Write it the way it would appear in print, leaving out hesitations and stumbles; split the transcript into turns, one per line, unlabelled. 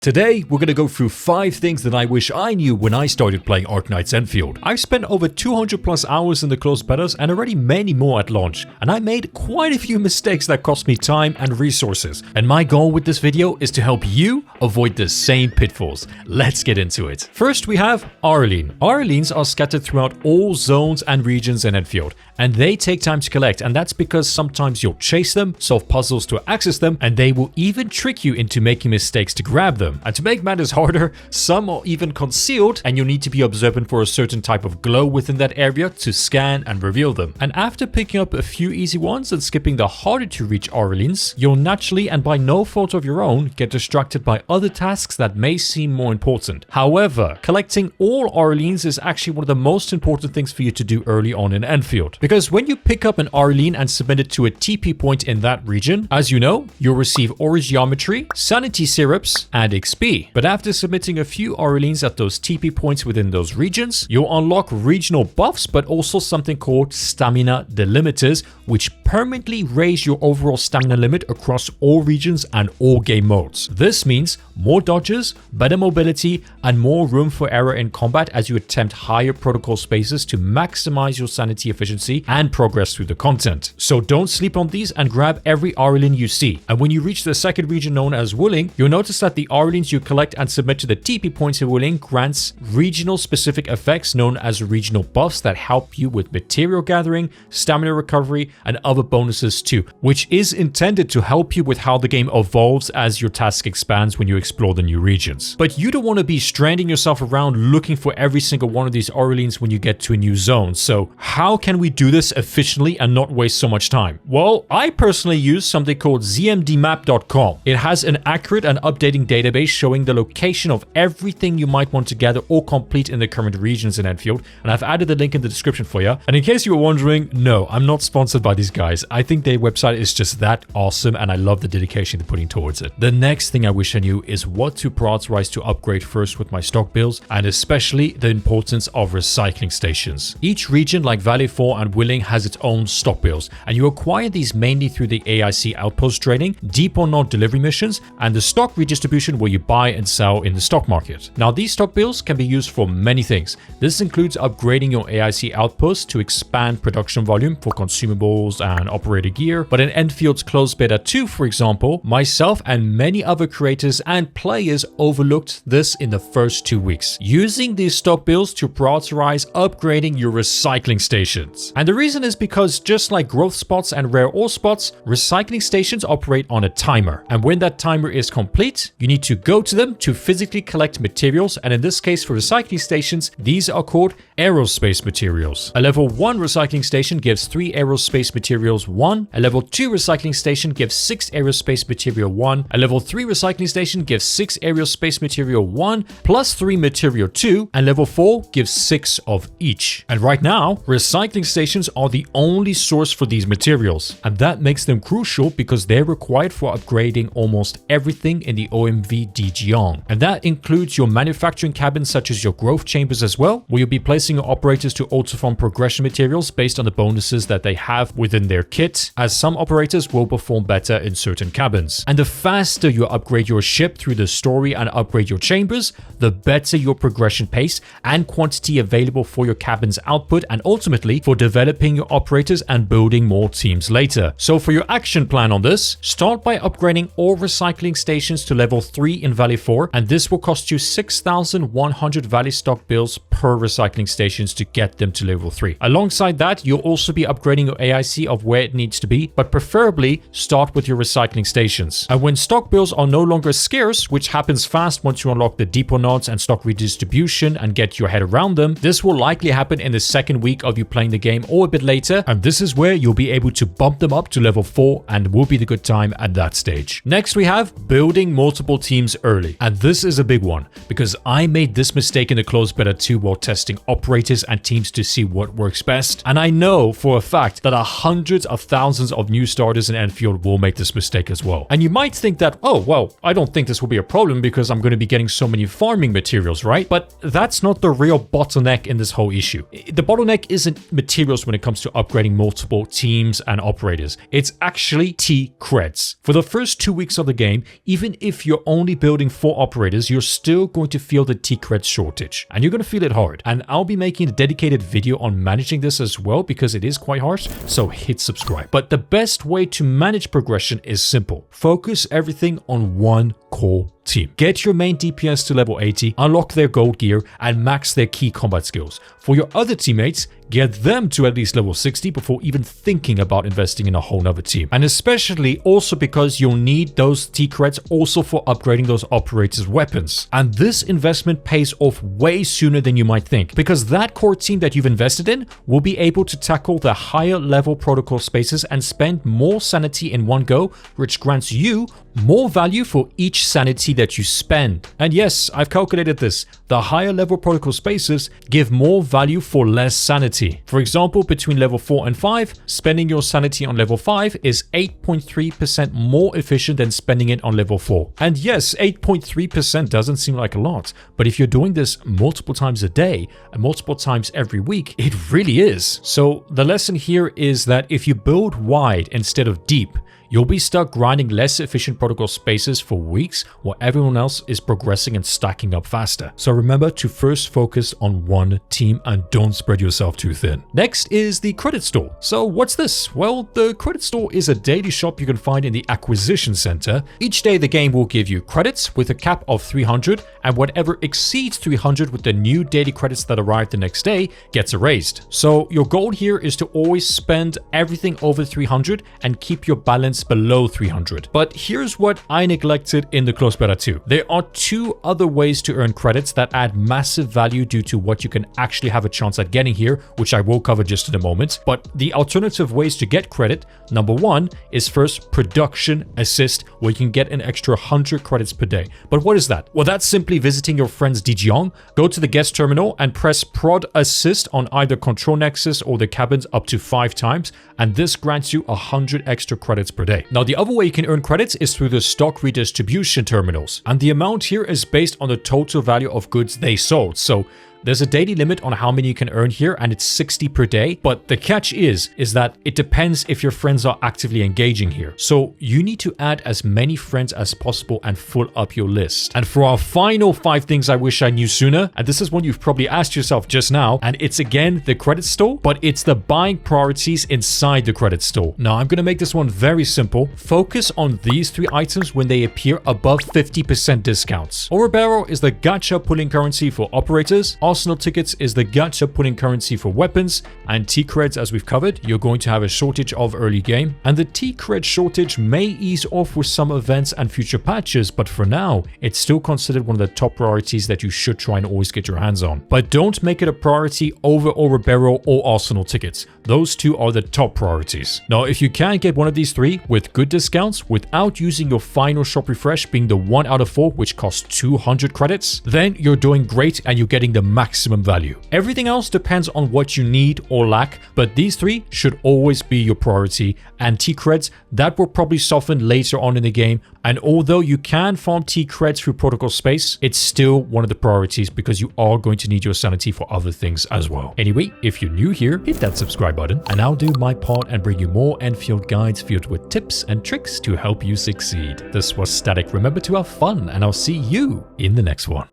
Today, we're gonna go through 5 things that I wish I knew when I started playing Arknights Endfield. I've spent over 200 plus hours in the closed betas and already many more at launch, and I made quite a few mistakes that cost me time and resources. And my goal with this video is to help you avoid the same pitfalls. Let's get into it. First, we have Oroberyl. Oroberyls are scattered throughout all zones and regions in Endfield, and they take time to collect, and that's because sometimes you'll chase them, solve puzzles to access them, and they will even trick you into making mistakes to grab them. And to make matters harder, some are even concealed, and you'll need to be observant for a certain type of glow within that area to scan and reveal them. And after picking up a few easy ones and skipping the harder to reach Oroberyls, you'll naturally and by no fault of your own get distracted by other tasks that may seem more important. However, collecting all Oroberyls is actually one of the most important things for you to do early on in Endfield. Because when you pick up an Oroberyl and submit it to a TP point in that region, as you know, you'll receive Ore Geometry, Sanity Syrups, and XP. But after submitting a few Oroberyls at those TP points within those regions, you'll unlock regional buffs, but also something called Stamina Delimiters, which permanently raise your overall stamina limit across all regions and all game modes. This means more dodges, better mobility, and more room for error in combat as you attempt higher protocol spaces to maximize your sanity efficiency and progress through the content. So don't sleep on these and grab every Oroberyl you see. And when you reach the second region known as Wooling, you'll notice that the Oroberyls you collect and submit to the TP points in Wooling grants regional specific effects known as regional buffs that help you with material gathering, stamina recovery, and other bonuses too, which is intended to help you with how the game evolves as your task expands when you explore the new regions. But you don't want to be stranding yourself around looking for every single one of these Oroberyls when you get to a new zone. So how can we do this efficiently and not waste so much time? Well, I personally use something called zmdmap.com. It has an accurate and updating database showing the location of everything you might want to gather or complete in the current regions in Endfield, and I've added the link in the description for you. And in case you were wondering, no, I'm not sponsored by these guys. I think their website is just that awesome, and I love the dedication they're putting towards it. The next thing I wish I knew is what to prioritize to upgrade first with my stock builds, and especially the importance of recycling stations. Each region like Valley 4 and Wooling has its own stock builds, and you acquire these mainly through the AIC outpost trading, deep or not delivery missions, and the stock redistribution where you buy and sell in the stock market. Now, these stock builds can be used for many things. This includes upgrading your AIC outposts to expand production volume for consumables and operator gear. But in Endfield's closed beta 2, for example, myself and many other creators and players overlooked this in the first 2 weeks, using these stock builds to prioritize upgrading your recycling stations. And the reason is because just like growth spots and rare ore spots, recycling stations operate on a timer. And when that timer is complete, you need to go to them to physically collect materials, and in this case for recycling stations, these are called aerospace materials. A level 1 recycling station gives 3 aerospace materials 1, a level 2 recycling station gives 6 aerospace material 1, a level 3 recycling station gives 6 aerospace material 1 plus 3 material 2, and level 4 gives 6 of each. And right now, recycling stations are the only source for these materials, and that makes them crucial because they're required for upgrading almost everything in the OMV DGong. And that includes your manufacturing cabins such as your growth chambers as well, where you'll be placing your operators to auto-farm progression materials based on the bonuses that they have within their kit, as some operators will perform better in certain cabins. And the faster you upgrade your ship through the story and upgrade your chambers, the better your progression pace and quantity available for your cabin's output, and ultimately for developing your operators and building more teams later. So for your action plan on this, start by upgrading all recycling stations to level 3 in Valley 4, and this will cost you 6,100 Valley stock builds per recycling stations to get them to level 3. Alongside that, you'll also be upgrading your AIC of where it needs to be, but preferably start with your recycling stations. And when stock builds are no longer scarce, which happens fast once you unlock the depot nodes and stock redistribution and get your head around them, this will likely happen in the second week of you playing the game or a bit later, and this is where you'll be able to bump them up to level 4 and will be the good time at that stage. Next, we have building multiple teams early, and this is a big one because I made this mistake in the closed beta 2 while testing operators and teams to see what works best, and I know for a fact that hundreds of thousands of new starters in Endfield will make this mistake as well. And you might think that, oh well, I don't think this will be a problem because I'm going to be getting so many farming materials, right? But that's not the real bottleneck in this whole issue. The bottleneck isn't materials when it comes to upgrading multiple teams and operators. It's actually T-Creds. For the first 2 weeks of the game, even if you're only only building 4 operators, you're still going to feel the T-Creds shortage. And you're going to feel it hard. And I'll be making a dedicated video on managing this as well because it is quite harsh, so hit subscribe. But the best way to manage progression is simple. Focus everything on one core team. Get your main DPS to level 80, unlock their gold gear, and max their key combat skills. For your other teammates, get them to at least level 60 before even thinking about investing in a whole nother team. And especially also because you'll need those T-Creds also for upgrading those operators' weapons. And this investment pays off way sooner than you might think, because that core team that you've invested in will be able to tackle the higher level protocol spaces and spend more sanity in one go, which grants you more value for each sanity that you spend. And yes, I've calculated this. The higher level protocol spaces give more value for less sanity. For example, between level 4 and 5, spending your sanity on level 5 is 8.3% more efficient than spending it on level 4. And yes, 8.3% doesn't seem like a lot, but if you're doing this multiple times a day and multiple times every week, it really is. So the lesson here is that if you build wide instead of deep, you'll be stuck grinding less efficient protocol spaces for weeks while everyone else is progressing and stacking up faster. So remember to first focus on one team and don't spread yourself too thin. Next is the credit store. So what's this? Well, the credit store is a daily shop you can find in the acquisition center. Each day the game will give you credits with a cap of 300, and whatever exceeds 300 with the new daily credits that arrive the next day gets erased. So your goal here is to always spend everything over 300 and keep your balance below 300. But here's what I neglected in the close beta 2. There are 2 other ways to earn credits that add massive value due to what you can actually have a chance at getting here, which I will cover just in a moment. But the alternative ways to get credit, number 1 is first production assist, where you can get an extra 100 credits per day. But what is that? Well, that's simply visiting your friend's Dijiang, go to the guest terminal and press prod assist on either control nexus or the cabins up to 5 times, and this grants you 100 extra credits per day. Now, the other way you can earn credits is through the stock redistribution terminals, and the amount here is based on the total value of goods they sold. So there's a daily limit on how many you can earn here, and it's 60 per day. But the catch is that it depends if your friends are actively engaging here. So you need to add as many friends as possible and fill up your list. And for our final 5 things I wish I knew sooner, and this is one you've probably asked yourself just now, and it's again the credit store, but it's the buying priorities inside the credit store. Now, I'm going to make this one very simple. Focus on these 3 items when they appear above 50% discounts. Oroberyl is the gacha pulling currency for operators. Arsenal tickets is the gacha pulling currency for weapons, and T-Creds, as we've covered, you're going to have a shortage of early game. And the T-Cred shortage may ease off with some events and future patches, but for now, it's still considered one of the top priorities that you should try and always get your hands on. But don't make it a priority over Oroberyl or Arsenal tickets. Those 2 are the top priorities. Now, if you can get one of these 3 with good discounts without using your final shop refresh being the 1 out of 4, which costs 200 credits, then you're doing great and you're getting the maximum value. Everything else depends on what you need or lack, but these 3 should always be your priority, and T-Creds, that will probably soften later on in the game. And although you can farm T-Creds through protocol space, it's still one of the priorities because you are going to need your sanity for other things as well. Anyway, if you're new here, hit that subscribe button and I'll do my part and bring you more Endfield guides filled with tips and tricks to help you succeed. This was Static. Remember to have fun, and I'll see you in the next one.